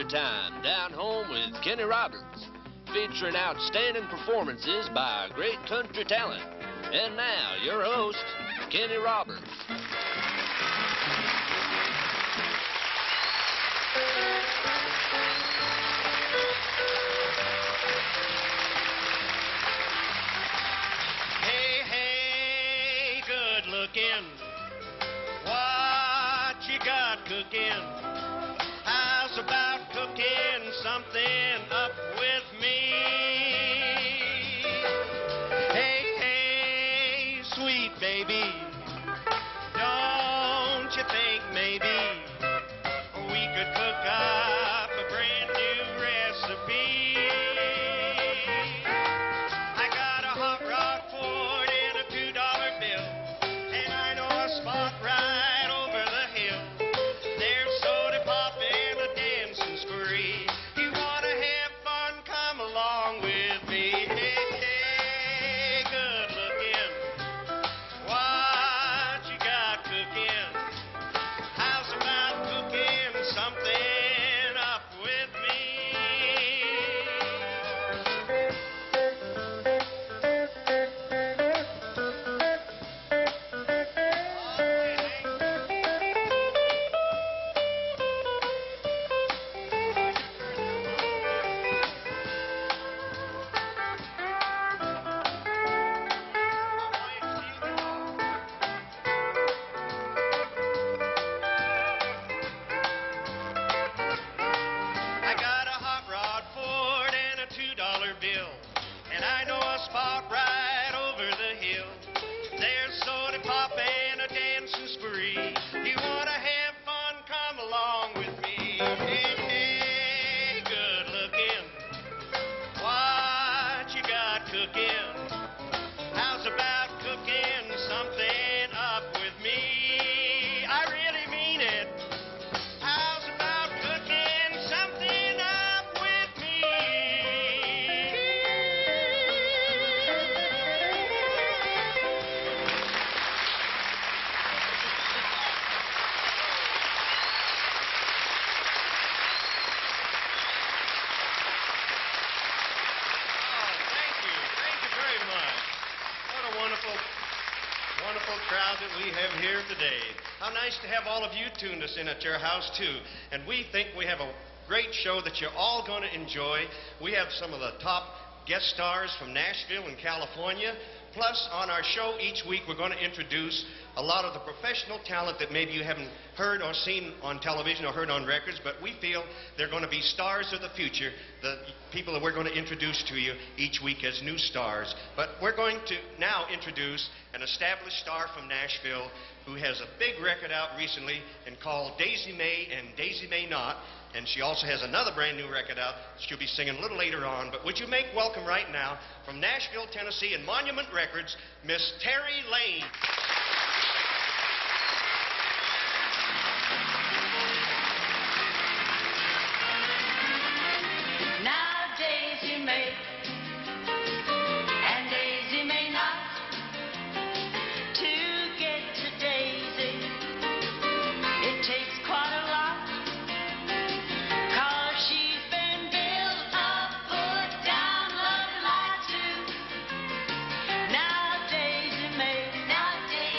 Country Time, Down Home with Kenny Roberts, featuring outstanding performances by great country talent. And now, your host, Kenny Roberts. Hey, hey, good looking. What you got cooking? How's about cooking something up with me? Hey, hey, sweet baby, don't you think maybe we could cook up a brand new recipe? I got a hot rod Ford and a $2 bill, and I know a spot right over the hill. There's soda pop and a dancing spree. You wanna have fun? Come along with me. Hey, hey, good looking. What you got cooking? How's about cooking something up with me? I got a hot rod Ford and a $2 bill, and I know a spot right over the hill. There's soda pop and a dancing spree. You wanna have fun? Come along with me. Hey, hey, good looking. What you got cooking? How's about cooking something up with me? I really mean it. How's about cooking something up with me? Oh, thank you. Thank you very much. What a wonderful crowd that we have here today. How nice to have all of you tuned us in at your house, too. And we think we have a great show that you're all going to enjoy. We have some of the top guest stars from Nashville and California. Plus, on our show each week, we're going to introduce a lot of the professional talent that maybe you haven't heard or seen on television or heard on records, but we feel they're going to be stars of the future, the people that we're going to introduce to you each week as new stars. But we're going to now introduce an established star from Nashville who has a big record out recently and called Daisy May and Daisy May Not. And she also has another brand new record out she'll be singing a little later on. But would you make welcome right now from Nashville, Tennessee and Monument Records, Miss Terry Lane. Now Daisy may and Daisy may not. To get to Daisy, it takes quite a lot. 'Cause she's been built up, put down, loved like two. Now Daisy may, now Daisy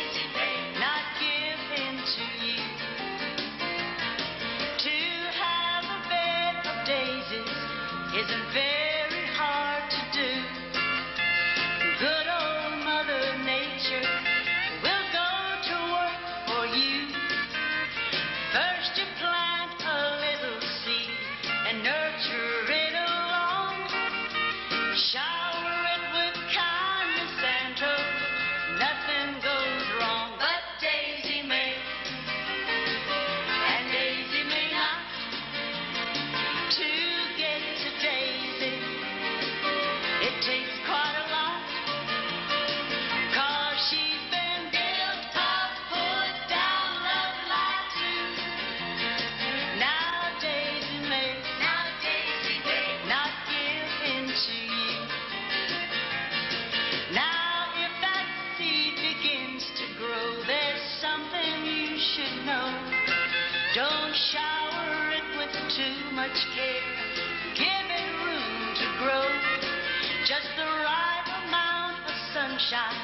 sunshine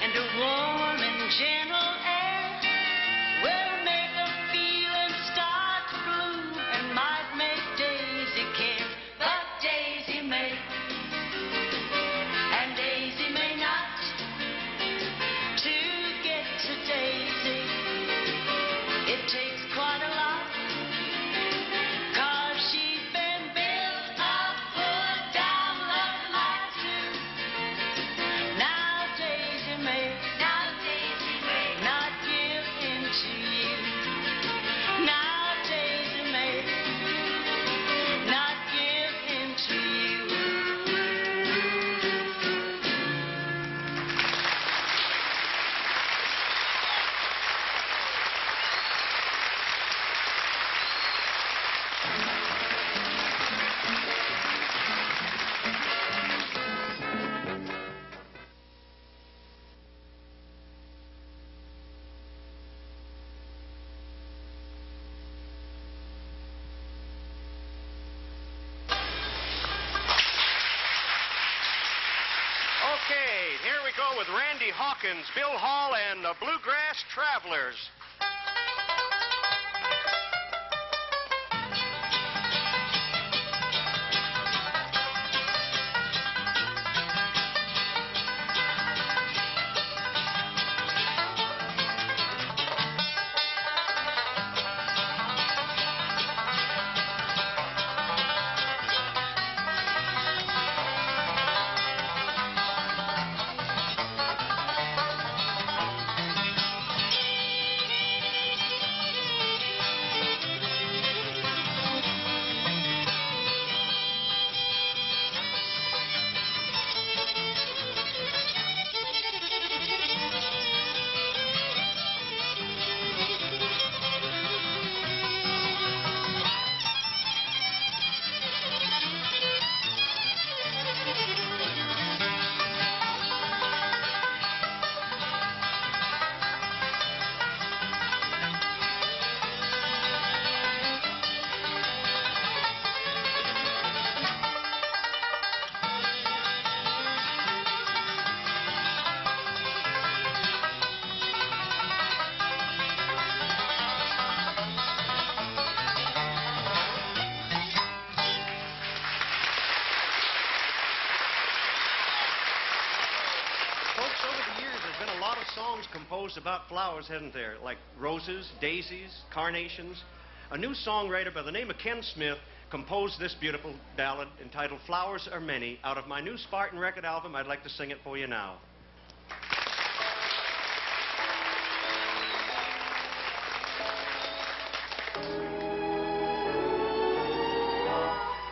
and a warm and gentle air will make a feeling start to bloom and might make Daisy care, but Daisy may, and Daisy may not. To get to Daisy, it takes quite a lot. Okay, here we go with Randy Hawkins, Bill Hall, and the Bluegrass Travelers. Songs composed about flowers, hasn't there? Like roses, daisies, carnations. A new songwriter by the name of Ken Smith composed this beautiful ballad entitled Flowers Are Many out of my new Spartan record album. I'd like to sing it for you now.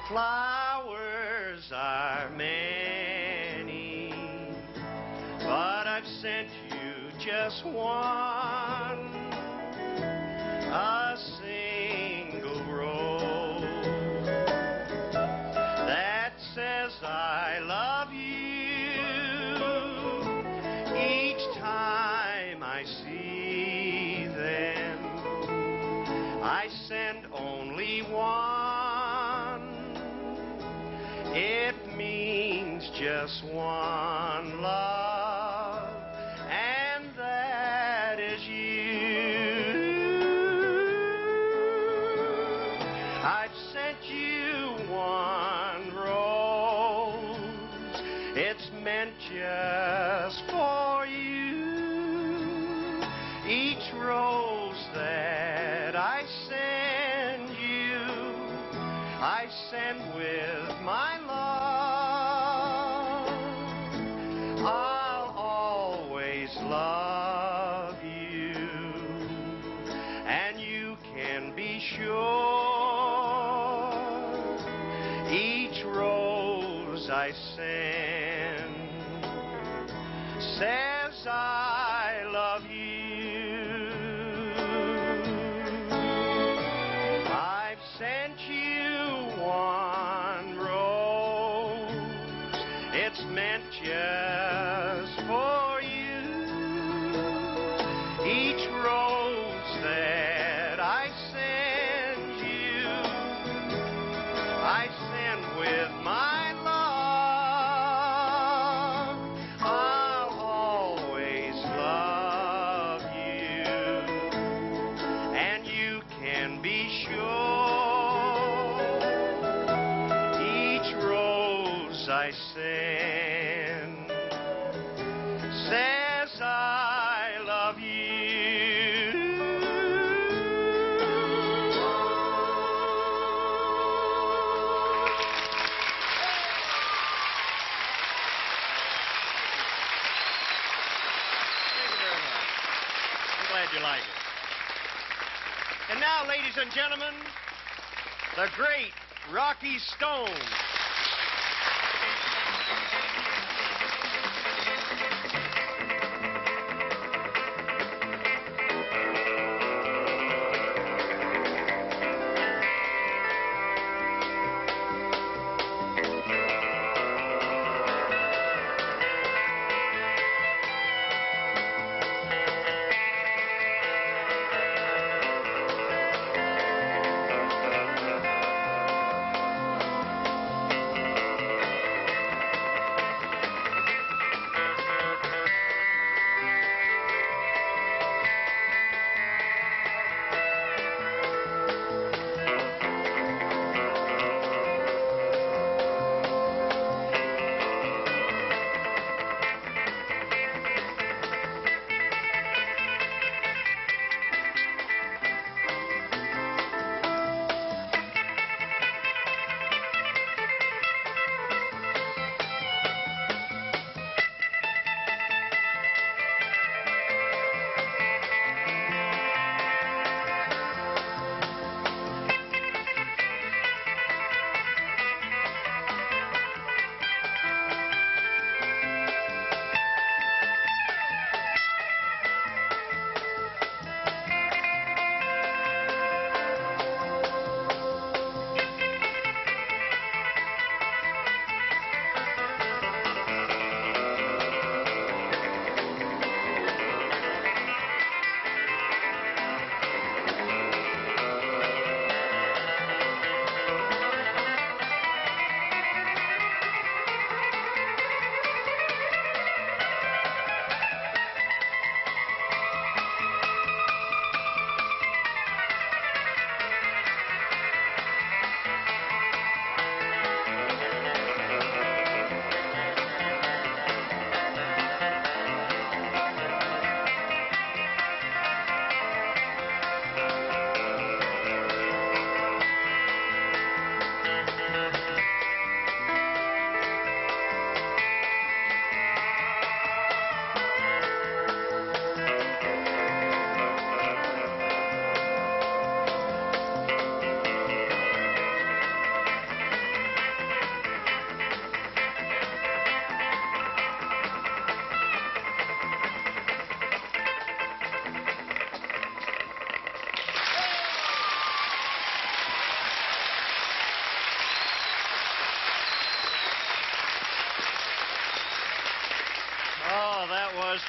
Flowers are many, but I've sent you just one, a single rose that says I love you. Each time I see them, I send only one. It means just one love. Just for you, each rose that I send you, I send with my love. I'll always love you, and you can be sure each rose I send says I love you. I've sent you one rose. It's meant just for you. Each rose that I send you, I send with my love. I'll glad you like it. And now, ladies and gentlemen, the great Rocky Stone.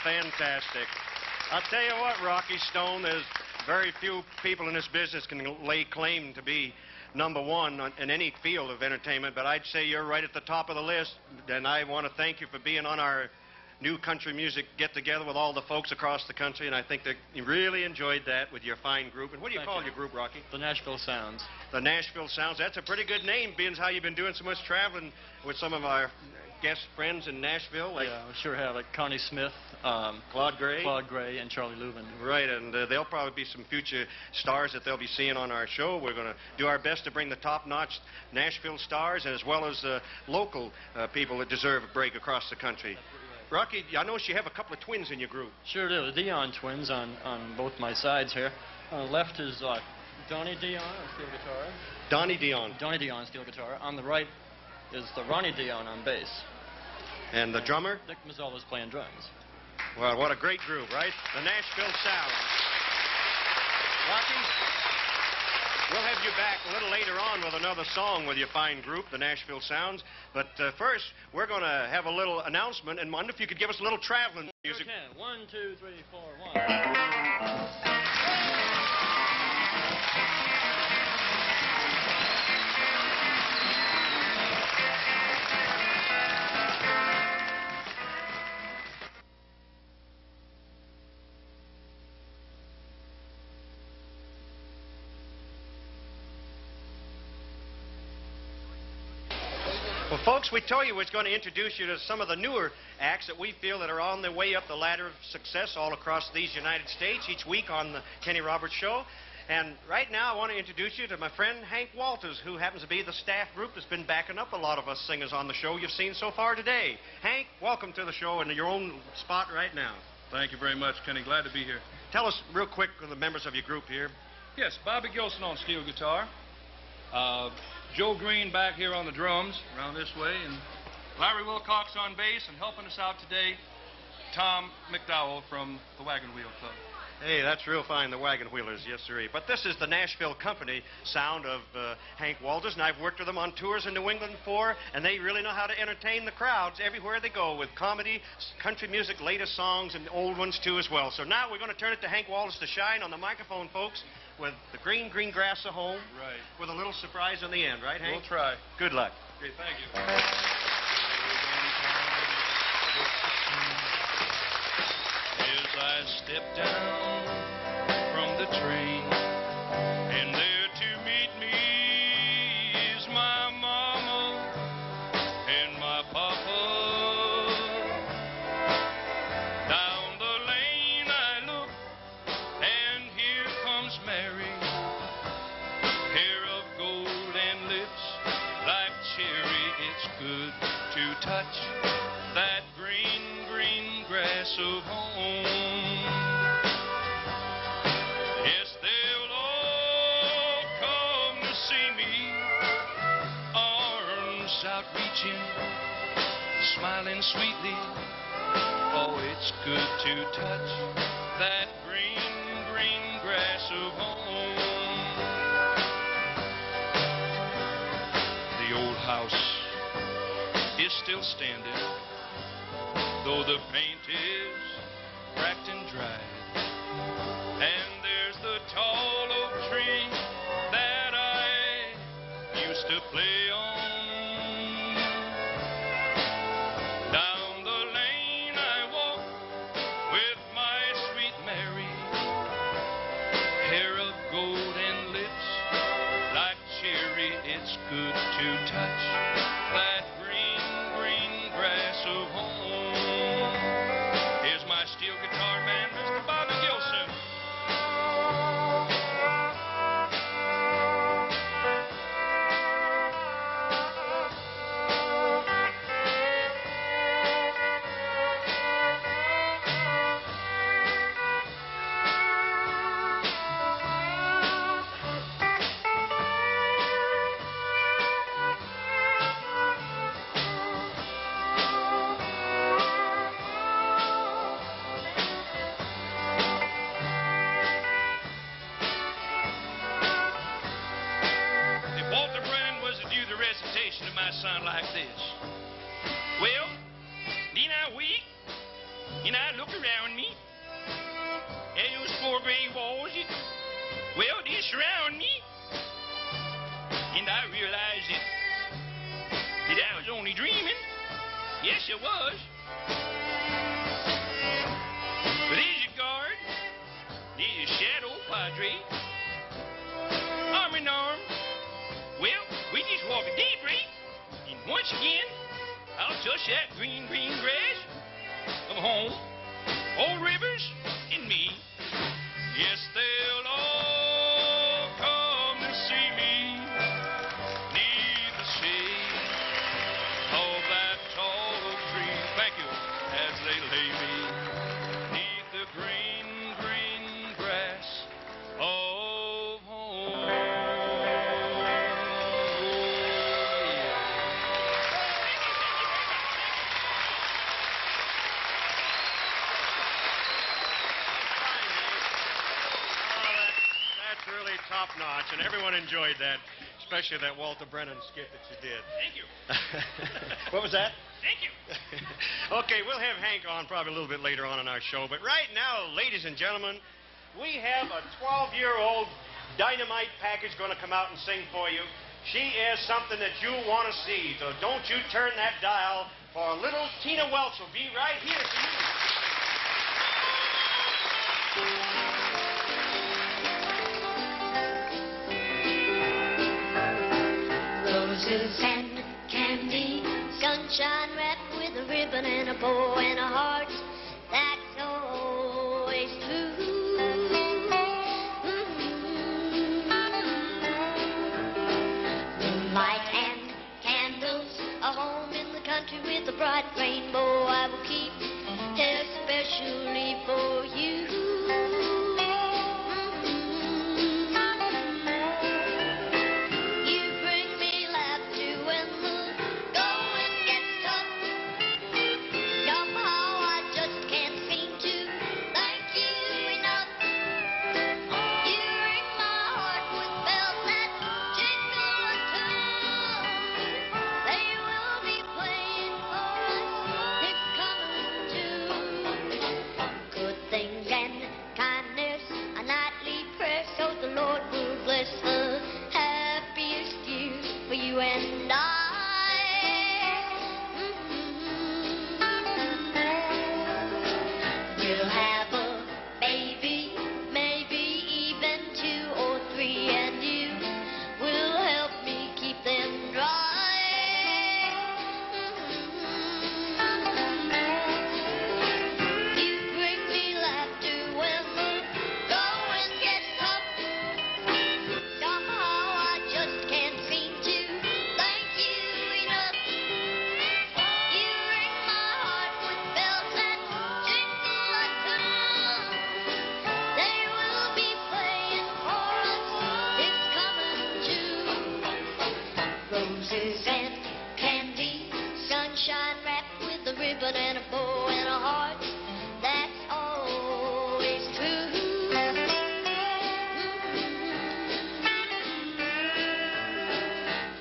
Fantastic. I'll tell you what, Rocky Stone, there's very few people in this business can lay claim to be number one in any field of entertainment, but I'd say you're right at the top of the list, and I want to thank you for being on our new country music get-together with all the folks across the country, and I think that you really enjoyed that with your fine group. And what do you call your group, Rocky? The Nashville Sounds. The Nashville Sounds. That's a pretty good name, being as how you've been doing so much traveling with some of our guest friends in Nashville. Like, yeah, we sure have, like Connie Smith, Claude Gray, and Charlie Lubin. Right, and there'll probably be some future stars that they'll be seeing on our show. We're going to do our best to bring the top-notch Nashville stars, as well as local people that deserve a break across the country. Rocky, I notice you have a couple of twins in your group. Sure do. The Dion twins on both my sides here. On the left is Donnie Dion on steel guitar. Donnie Dion. Donnie Dion steel guitar. On the right is the Ronnie Dion on bass. And the drummer? Dick Mazzolla's playing drums. Well, what a great group, right? The Nashville Sound. Rocky, we'll have you back a little later on with another song with your fine group, the Nashville Sounds. But first, we're going to have a little announcement, and wonder if you could give us a little traveling music. Sure can. 1, 2, 3, 4, 1. Well, folks, we told you we was going to introduce you to some of the newer acts that we feel that are on their way up the ladder of success all across these United States each week on the Kenny Roberts Show. And right now I want to introduce you to my friend Hank Walters, who happens to be the staff group that's been backing up a lot of us singers on the show you've seen so far today. Hank, welcome to the show in your own spot right now. Thank you very much, Kenny. Glad to be here. Tell us real quick the members of your group here. Yes, Bobby Gilson on steel guitar. Joe Green back here on the drums, around this way, and Larry Wilcox on bass, and helping us out today, Tom McDowell from the Wagon Wheel Club. Hey, that's real fine, the Wagon Wheelers, yes, sir. But this is the Nashville Company sound of Hank Walters, and I've worked with them on tours in New England before, and they really know how to entertain the crowds everywhere they go with comedy, country music, latest songs, and old ones, too, as well. So now we're going to turn it to Hank Walters to shine on the microphone, folks, with the green grass of home. Right. With a little surprise on the end, right, Hank? We'll try. Good luck. Okay, thank you. As I step down from the train, and there to meet me is my mama and my papa. Down the lane I look, and here comes Mary, hair of gold and lips like cherry. It's good to touch that green grass of home. Yes, they'll all come to see me, arms outreaching, smiling sweetly. Oh, it's good to touch that green grass of home. The old house is still standing, though the paint is cracked and dried. And there's the tall oak tree that I used to play on. Down the lane I walk with my sweet Mary, hair of gold and lips like cherry. It's good to touch that green grass of home. Here's my steel guitar man, Mr. Bobby Gilson. Of my son like this. Well, then I wait, and I look around me, and those four gray walls, they surround me, and I realized that I was only dreaming. Yes, I was. But there's your guard, there's your shadow padre, arm in arm. Well, we just walk a daybreak, and once again, I'll touch that green grass of home, old rivers, and me. Yes, they'll all come to see me, neath the shade of that tall oak tree. Thank you. As they lay me neath the green grass of home. Top notch, and everyone enjoyed that, especially that Walter Brennan skit that you did. Thank you. What was that? Thank you. Okay, we'll have Hank on probably a little bit later on in our show, but right now, ladies and gentlemen, we have a 12-year-old dynamite package going to come out and sing for you. She is something that you want to see, so don't you turn that dial, for little Tina Welch will be right here for you. Roses and candy, sunshine wrapped with a ribbon and a bow and a heart that's always true. Moonlight and candles, a home in the country with a bright rainbow I will keep especially especially for you. You bring me laughter when the going gets tough. Somehow I just can't seem to thank you enough. You ring my heart with bells that jingle a tune. They will be playing for us this coming June. Good things and kindness, a nightly prayer, so the Lord will bless the happiest year for you and I. We'll have a baby, maybe even 2 or 3, and you will help me keep them dry. You bring me laughter when the going gets tough. Somehow I just can't seem to thank you enough. You ring my heart with bells that jingle a tune. They will be playing for us this coming June. Roses and candy, sunshine wrapped with a ribbon and a bow and a heart that's always true.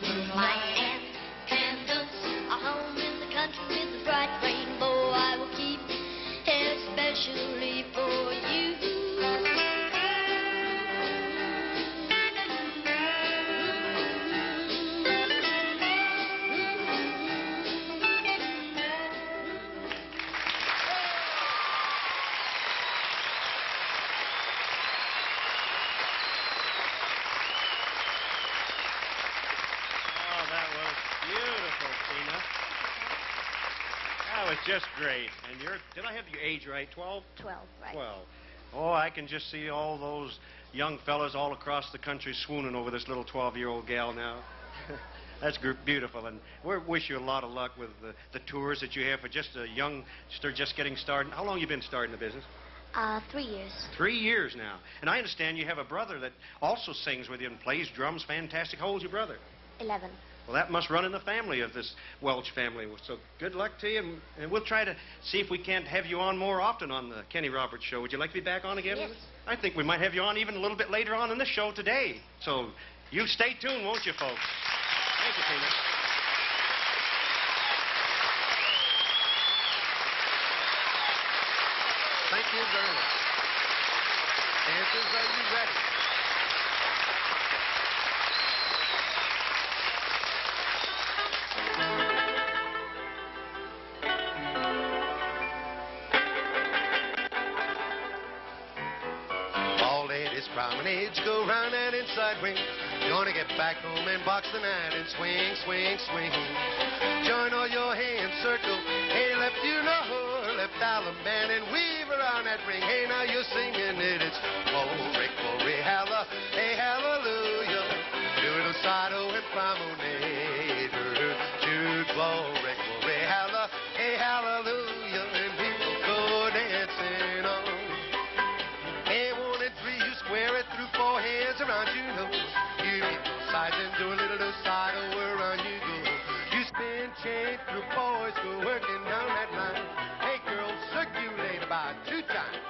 Moonlight and candles, a home in the country with a bright rainbow I will keep especially for you. Oh, that was beautiful, Tina. That was just great. And did I have your age right? 12? 12, right? 12. Oh, I can just see all those young fellas all across the country swooning over this little 12-year-old gal now. That's beautiful, and we wish you a lot of luck with the tours that you have for just a youngster just getting started. How long you been starting the business? 3 years. 3 years now. And I understand you have a brother that also sings with you and plays drums fantastic. How old's your brother? 11. Well, that must run in the family of this Welch family. So good luck to you, and we'll try to see if we can't have you on more often on the Kenny Roberts Show. Would you like to be back on again? Yes. I think we might have you on even a little bit later on in this show today. So you stay tuned, won't you, folks? Thank you, Tina. Thank you very much. Dancers, are you ready? All ladies promenade, go round that inside ring. Gonna get back home and box the night and swing, swing, swing. Join all your hands, circle. Hey, left you know, left Alabama and weave around that ring. Hey, now you're singing it. It's glory, glory, halla, hey, hallelujah. Do it side and promenade. To glory, glory, halla, hey, hallelujah. And we will go dancing on. Hey, 1 and 3, you square it through 4 hands around you know. You hit those sides and do a little side over around you go. You spin chain through boys, go working down that line. Hey, girls, circulate about 2 times.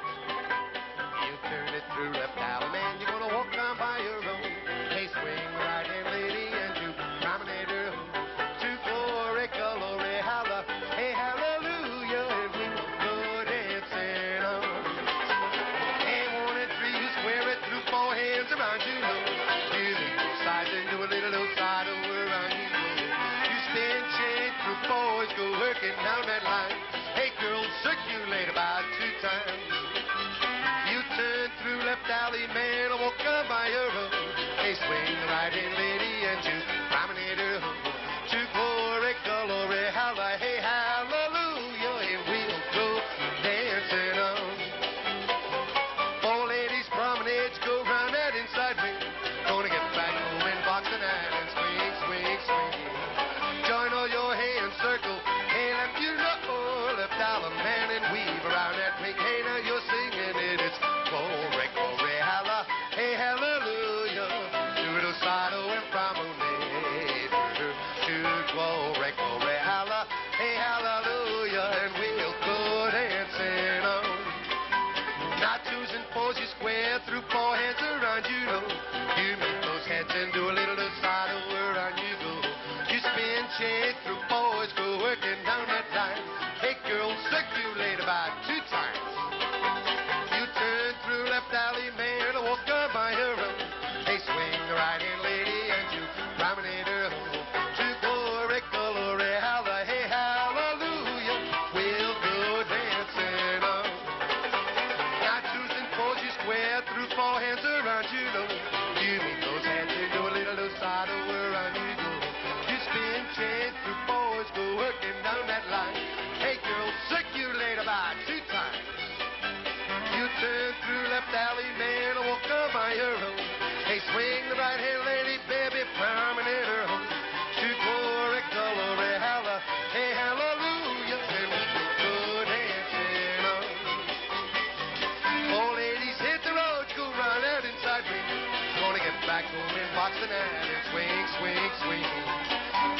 You turn it through left alley, man, you're gonna walk down by your own. Hey, swing right hand, lady, and you promenade her home. To glory, glory, halla, hey, hallelujah, and we will go dancing on. Hey, 1 and 3, you square it through 4 hands around you know. You leave both sides and do a little side over around you go. You spin chain through boys, go working down that line. Hey, girls, circulate about 2 times. You turn through left alley, man, and walk on by your own. Hey, swing the right hand, lady, and you promenade her home. To glory, glory, halla, hey, hallelujah, and we'll go dancing on. 4 ladies promenade, go round that inside ring. Gonna get back home and box the night and swing, swing, swing. Join all your hands, circle. Hey, left you know, left dollar man, and weave around that ring. Hey, now you're singing it. It's glory, glory, halla, hey, hallelujah. To and from to glory, glory, halla, hey, hallelujah. And we'll go dancing on. Not twos and fours, you square through four heads around you know. You make those heads and do a little side over on you go. You spin change through fours, go working down that line. Hey girl, circulate about 2 times. You turn through left alley, man, walk up by her own. Hey, swing the right hand lady and you promenade her home. To glory, glory, halla, hey, hallelujah. We'll go dancing on. Not twos and fours, you square through four hands around you know. You meet those hands and do a little side over on you go. You spin change through fours, go working down that line. Hey girl, circulate about 2 times. You turn through left alley, man, walk up by your own. Hey, swing the right hand lady, baby, promenade her home. To glory, glory, halla, hey, hallelujah. And we go dancing on. All ladies hit the road, go run out inside ring. Gonna get back home and box the night and swing, swing, swing.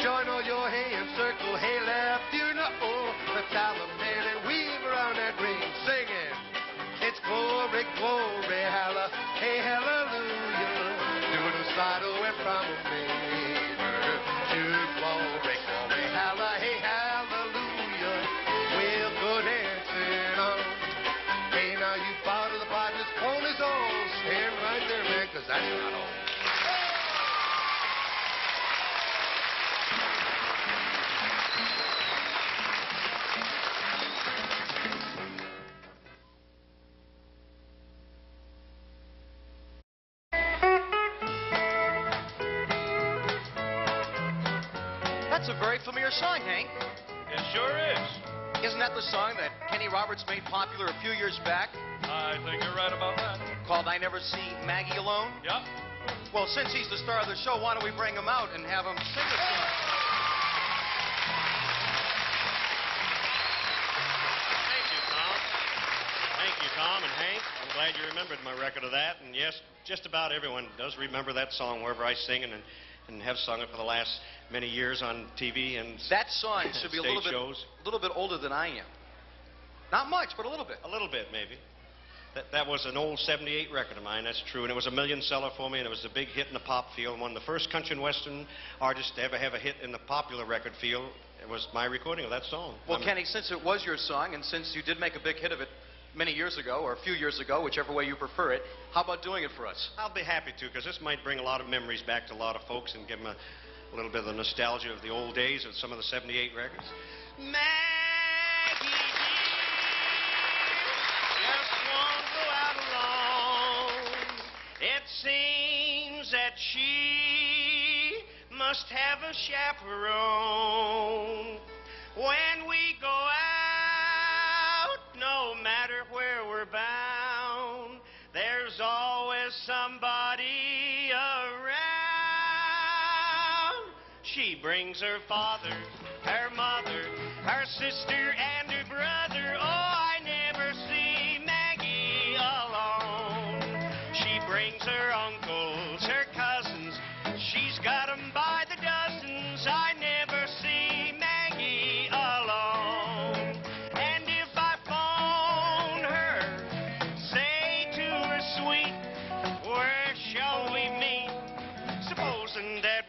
Join all your hands, circle, hey, left, you know. Let's have a man and weave around that ring, singing. It's glory, glory, halla, hey, hallelujah. Do the slide away from me. To glory, glory, halla, hey, hallelujah. We'll go dancing on. Hey, now you bow to the partner's phone is on. Stand right there, man, 'cause that's not all. That's a very familiar song, Hank. It sure is. Isn't that the song that Kenny Roberts made popular a few years back? I think you're right about that. Called I Never See Maggie Alone? Yep. Well, since he's the star of the show, why don't we bring him out and have him sing the song? Thank you, Tom. Thank you, Tom and Hank. I'm glad you remembered my record of that. And yes, just about everyone does remember that song wherever I sing and have sung it for the last many years on TV and that song should be a little bit older than I am. Not much, but a little bit. A little bit, maybe. That was an old 78 record of mine, that's true, and it was a million seller for me, and it was a big hit in the pop field. One of the first country and western artists to ever have a hit in the popular record field. It was my recording of that song. Well, Kenny, since it was your song, and since you did make a big hit of it many years ago, or a few years ago, whichever way you prefer it, how about doing it for us? I'll be happy to, because this might bring a lot of memories back to a lot of folks and give them a little bit of the nostalgia of the old days of some of the 78 records. Maggie, just won't go out alone. It seems that she must have a chaperone. When we go out, no matter where we're bound, there's always somebody around. She brings her father, her mother, her sister, and her brother. Oh, I never see Maggie alone. She brings her uncles, her cousins. She's got 'em by the dozens. I never see Maggie alone. And if I phone her, say to her sweet, where shall we meet? Supposing that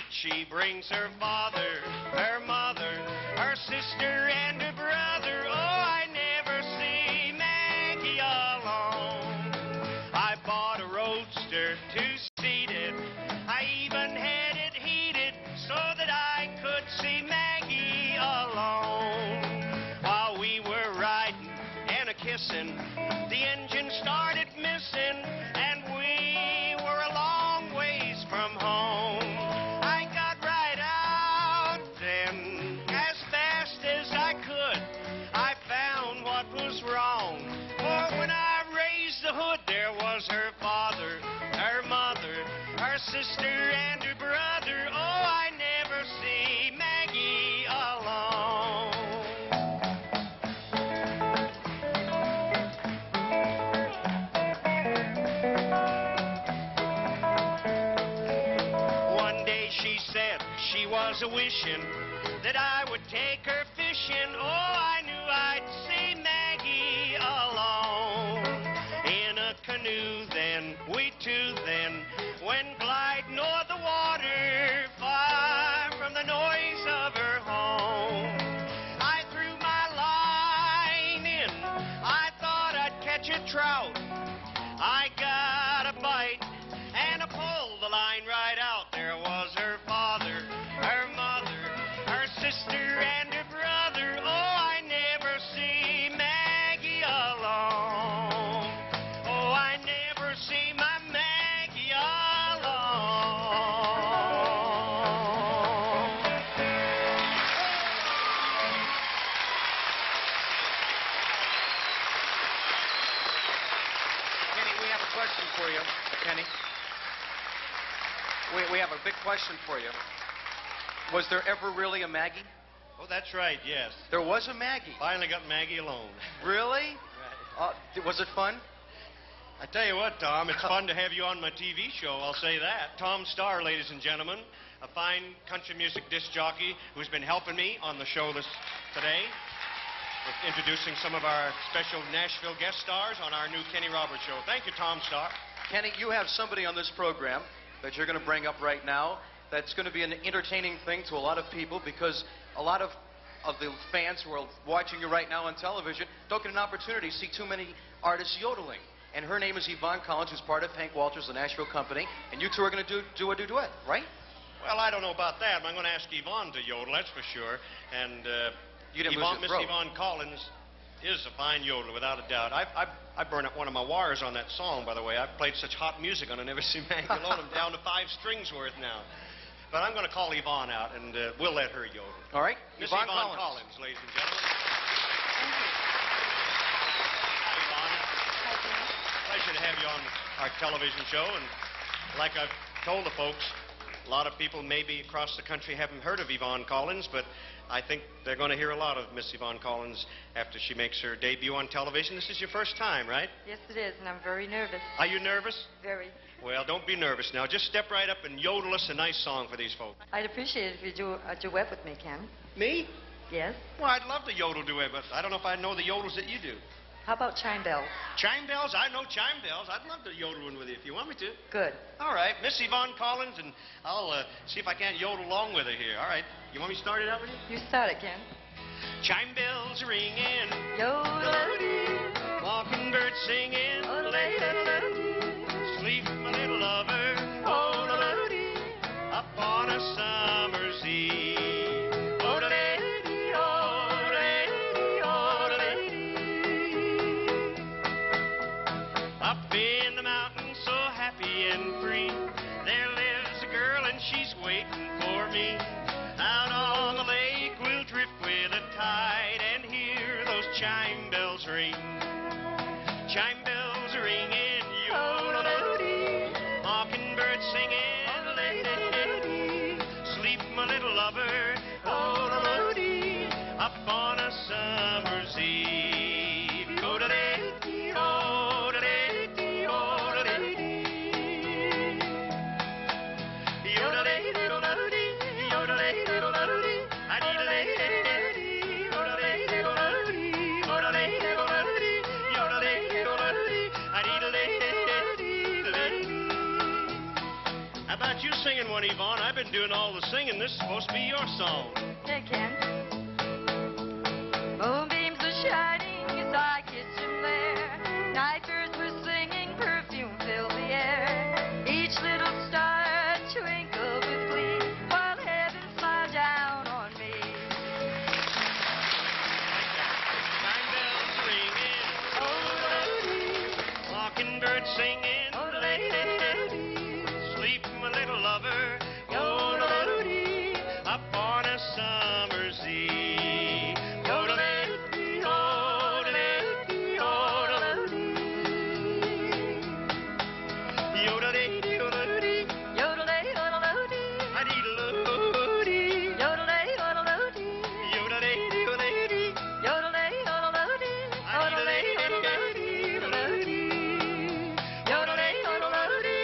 she brings her father, her mother, her sister, and her brother. Oh, I never see Maggie alone. I bought a roadster two-seated. I even had it heated so that I could see Maggie alone. While we were riding and a-kissing, the engine started missing, and we were a long ways from home. Wrong. For when I raised the hood, there was her father, her mother, her sister, and her brother. Oh, I never see Maggie alone. was a wishing that I would take her fishing. Oh, I knew I'd see Maggie alone in a canoe then, we two then, when gliding o'er the water, far from the noise of her home. I threw my line in, I thought I'd catch a trout. I got a bite and I pulled the line right out. There was her father, her mother, her sister, and her brother. Oh, I never see Maggie alone. Oh, I never see my Maggie alone. Kenny, we have a question for you. Kenny. We have a big question for you. Was there ever really a Maggie? Oh, that's right, yes. There was a Maggie. Finally got Maggie alone. Really? Was it fun? I tell you what, Tom, it's fun to have you on my TV show, I'll say that. Tom Starr, ladies and gentlemen, a fine country music disc jockey who's been helping me on the show today with introducing some of our special Nashville guest stars on our new Kenny Roberts show. Thank you, Tom Starr. Kenny, you have somebody on this program that you're going to bring up right now that's going to be an entertaining thing to a lot of people, because a lot of the fans who are watching you right now on television don't get an opportunity to see too many artists yodeling. And her name is Yvonne Collins, who's part of Hank Walters, the Nashville company, and you two are going to do a duet, right? Well, I don't know about that, but I'm going to ask Yvonne to yodel, that's for sure. And You didn't Yvonne, lose Miss your throat. Yvonne Collins is a fine yodeler, without a doubt. I burn up one of my wires on that song, by the way. I've played such hot music on I Never See Maggie Alone. I'm down to 5 strings worth now. But I'm going to call Yvonne out, and we'll let her yodel. All right? Miss Yvonne Collins, ladies and gentlemen. Hi, Yvonne. Pleasure to have you on our television show. And like I've told the folks, a lot of people maybe across the country haven't heard of Yvonne Collins, but I think they're going to hear a lot of Miss Yvonne Collins after she makes her debut on television. This is your first time, right? Yes, it is, and I'm very nervous. Are you nervous? Very. Well, don't be nervous now. Just step right up and yodel us a nice song for these folks. I'd appreciate it if you do a duet with me, Ken. Me? Yes? Well, I'd love to yodel duet, but I don't know if I know the yodels that you do. How about chime bells? Chime bells? I know chime bells. I'd love to yodel one with you if you want me to. Good. All right, Miss Yvonne Collins, and I'll see if I can't yodel along with her here. All right, you want me to start it out with you? You start it, Ken. Chime bells are ringing, Yodel-dee, mockingbirds singing, yodel-dee, sleep, my little lover, yodel-dee, up on a summer's eve. yodel-dee, yodel-dee, yodel-dee. Up in the mountains, so happy and free, there lives a girl and she's waiting for me. Out on the lake we'll drift with the tide and hear those chime bells ring. Chime bells are ringing, yodel-dee, mockingbirds singing, yodel-dee, sleep, my little lover, yodel-dee, up on a summer's eve. Yodel-dee, yodel-dee, yodel-dee, yodel-dee, yodel-dee, yodel-dee, yodel-dee, I-dee-dee-dee-dee-dee, yodel-dee, yodel-dee, yodel-dee, yodel-dee, yodel-dee, yodel-dee, I-dee-dee-dee-dee-dee. How about you singing one, Yvonne? I've been doing all the singing. This is supposed to be your song. Hey, Ken. Moonbeams are shining as I kissed him there. Night birds were singing, perfume filled the air. Each little star twinkled with glee while heaven smiled down on me. Chime bells ringing, Yodel-dee, mockingbirds singing, yodel-dee, sleep, my little lover, yodel-dee, up on a summer's eve. Yodel-dee, yodel-dee, yodel-dee, yodel-dee, yodel-dee, yodel-dee, yodel-dee, I-dee-dee-doo-dee, yodel-dee, yodel-dee, yodel-dee, yodel-dee, yodel-dee, yodel-dee, yodel-dee, yodel-dee, yodel-dee, yodel-dee, yodel-dee, yodel-dee,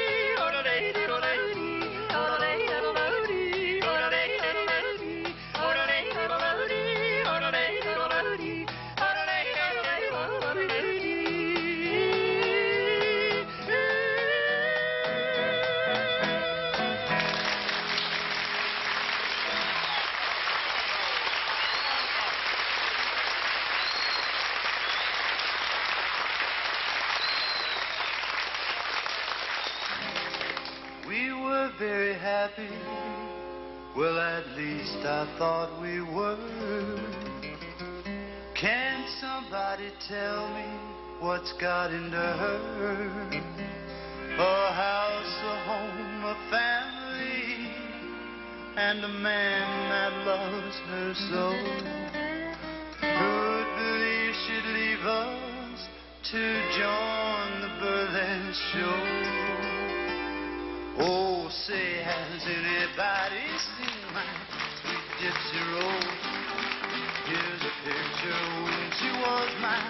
very happy. Well, at least I thought we were. Can somebody tell me what's got into her? A house, a home, a family, and a man that loves her so. Could believe she'd leave us to join the Berlin show. Oh, say, has anybody seen my sweet gypsy rose? Here's a picture when she was my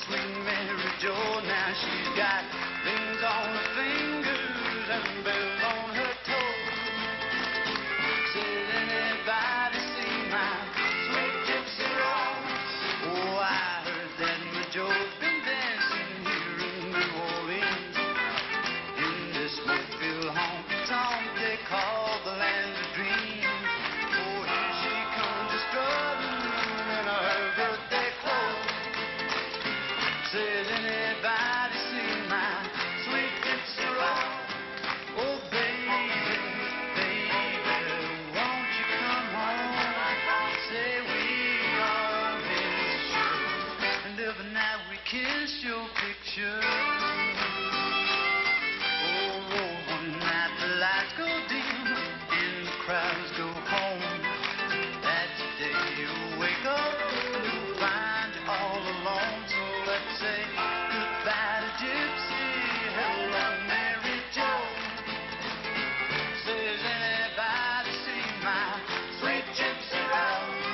sweet Mary Jo. Now she's got rings on her fingers and bells on her toes. Says anybody seen my sweet gypsy rose? Oh, I heard that my Joe's been dancing here in New Orleans, in this Mobile honky-tonk they call the land of dreams. Oh, here she comes a strutting in her birthday clothes. Says anybody seen my sweet gypsy rose? Oh, baby, baby, won't you come home? Say we are miss you, and every night we kiss your picture. Oh, one night the lights go dim and the crowds go home. That's the day you wake up and you'll find you're all alone. So let's say goodbye to Gypsy, hello Mary Jo. Says anybody seen my sweet gypsy rose?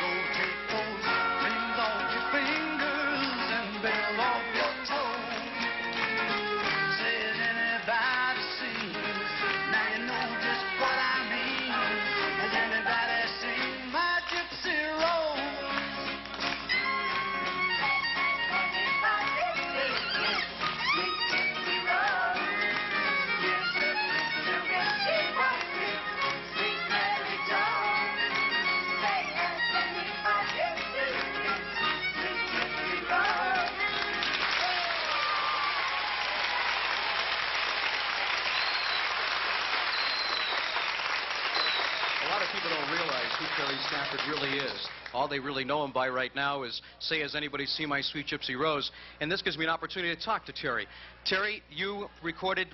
So take those rings off your fingers and bells off your toes. Says anybody seen? Now you know just what I mean. Has anybody seen my gypsy rose? A lot of people don't realize who Terry Stafford really is. All they really know him by right now is, say, has anybody seen my sweet gypsy rose? And this gives me an opportunity to talk to Terry. Terry, you recorded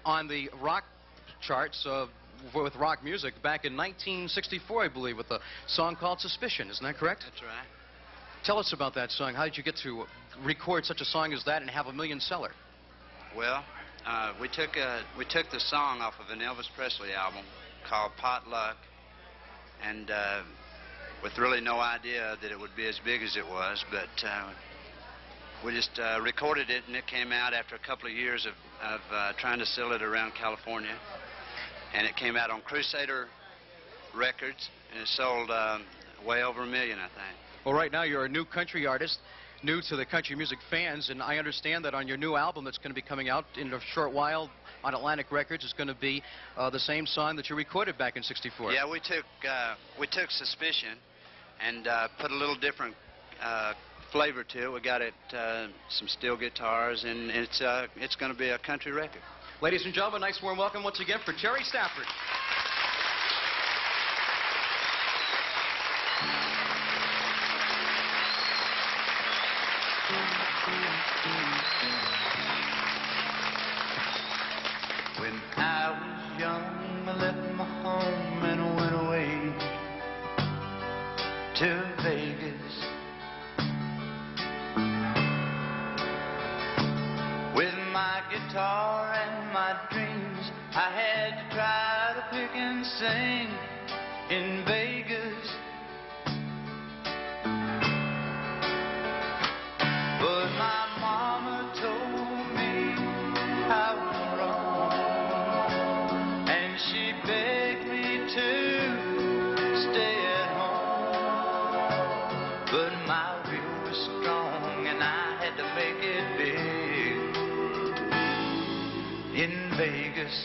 on the rock charts with rock music back in 1964, I believe, with a song called Suspicion. Isn't that correct? That's right. Tell us about that song. How did you get to record such a song as that and have a million seller? Well, we took the song off of an Elvis Presley album called Potluck, and with really no idea that it would be as big as it was, but we just recorded it, and it came out after a couple of years of trying to sell it around California, and it came out on Crusader Records, and it sold way over 1 million, I think. Well, right now you're a new country artist, new to the country music fans, and I understand that on your new album that's going to be coming out in a short while on Atlantic Records is going to be the same song that you recorded back in '64. Yeah, we took Suspicion and put a little different flavor to it. We got it some steel guitars, and it's going to be a country record. Ladies and gentlemen, nice warm welcome once again for Terry Stafford. When I was young, I left my home and went away to Vegas. With my guitar and my dreams, I had to try to pick and sing in Vegas. But my mama told me I was wrong, and she begged me to stay at home. But my will was strong, and I had to make it big in Vegas.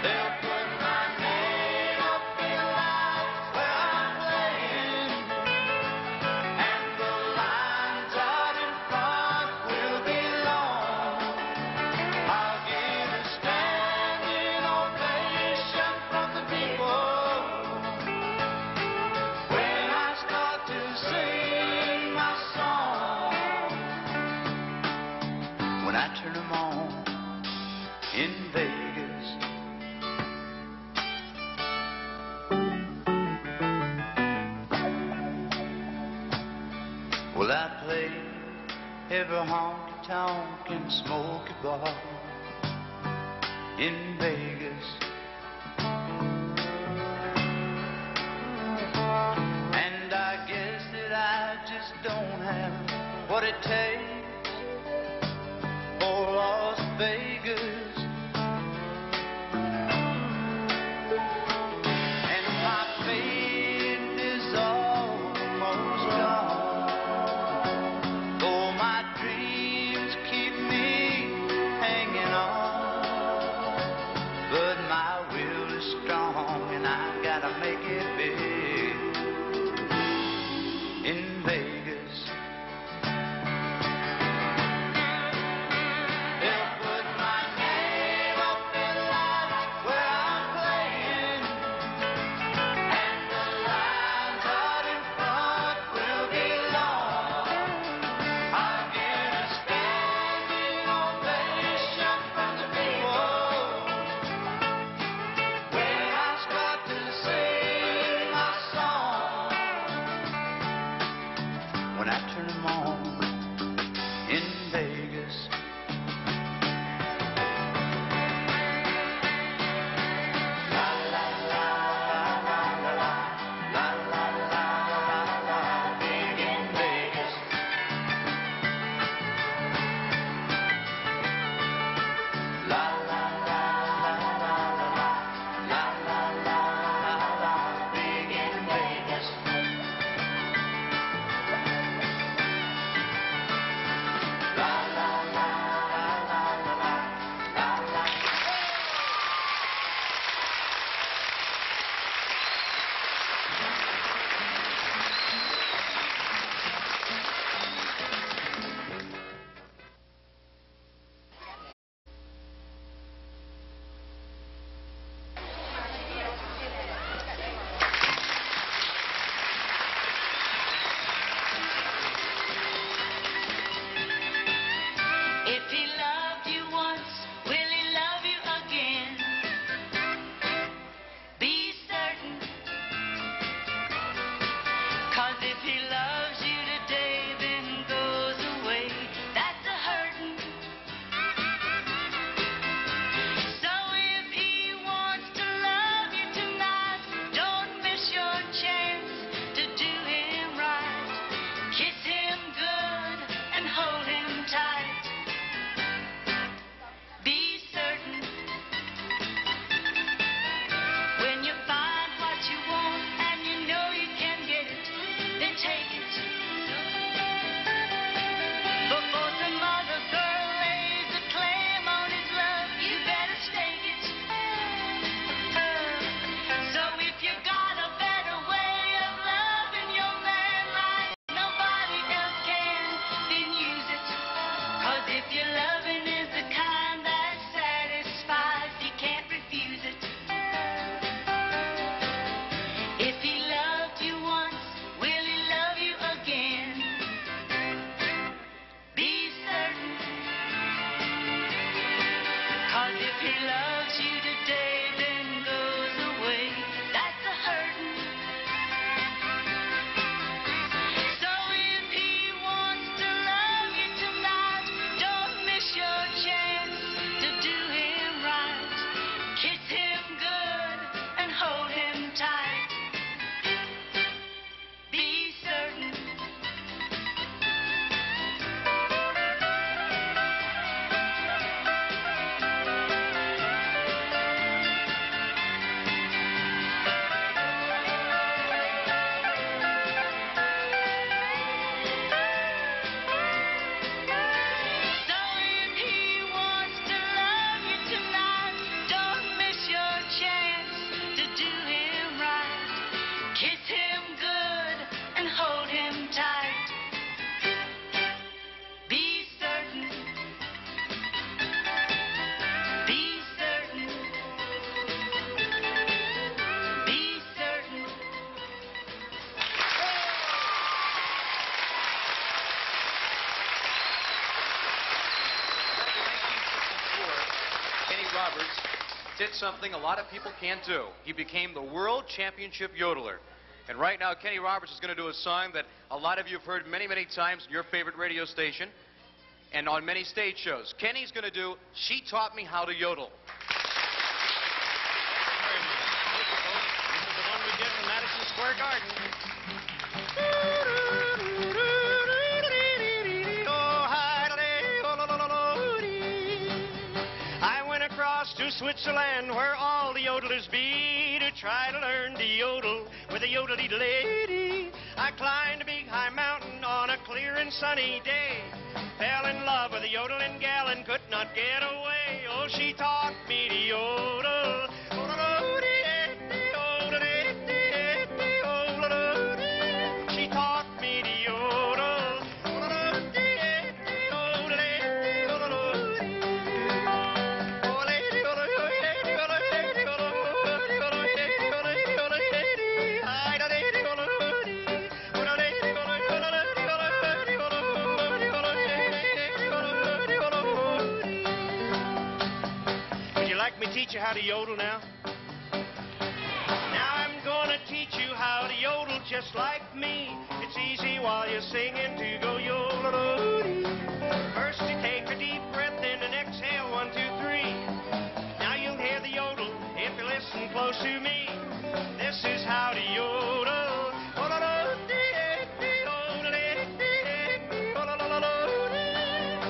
They'll put my name when I turn them on in Vegas. Well, I play every honky-tonk and smoky bar in Vegas. And I guess that I just don't have what it takes for Las Vegas. And my faith is almost gone, though my dreams keep me hanging on. But my will is strong and I gotta make it big in Vegas. They'll put my name up in lights where I'm playing, and the lines out in front will be long. I'll get a standing ovation from the people when I start to sing my song. When I turn them on in Vegas. La la la la la la la la la la la, big in Vegas. La la la la la la la la la la, big in Vegas. La la la la la la la la. If he loved you once, will he love you again? Be certain. 'Cause if he loves you today, then goes away, that's a hurtin'. So if he wants to love you tonight, don't miss your chance to do him right. Kiss him good and hold him tight. Be certain. When you find what you want and you know you can get it, then take it. Before some other girl lays a claim on his love, you better stake it. So if you got a better way of loving your man like nobody else can, then use it. 'Cause if your loving is the kind that satisfies, he can't refuse it. If he loved you once, will he love you again? Be certain. 'Cause if he loves you today, then goes away, that's a hurtin'. So if he wants to love you tonight, don't miss your chance to do him right. Kiss him good and hold him tight. Be certain. Roberts did something a lot of people can't do. He became the world championship yodeler. And right now, Kenny Roberts is going to do a song that a lot of you have heard many, many times in your favorite radio station and on many stage shows. Kenny's going to do She Taught Me How to Yodel. This is the one we did from Madison Square Garden. I went across to Switzerland where all the yodelers be to try to learn to yodel with a yodelity lady. I climbed a big high mountain on a clear and sunny day. Fell in love with a yodeling gal and could not get away. Oh, she taught me to yodel. She taught me to yodel. Would you like me to teach you how to yodel now? Now I'm gonna teach you how to yodel just like me. It's easy while you're singing to go yodel. First you take a deep breath in and exhale, 1, 2, 3. Now you'll hear the yodel if you listen close to me. This is how to yodel.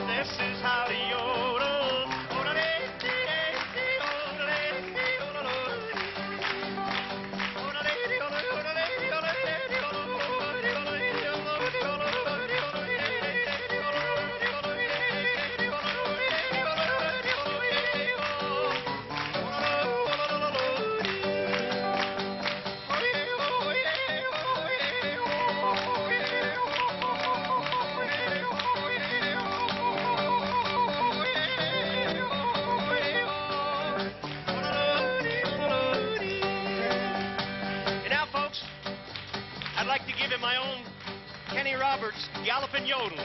This is how to yodel. I'd like to give him my own Kenny Roberts galloping yodel.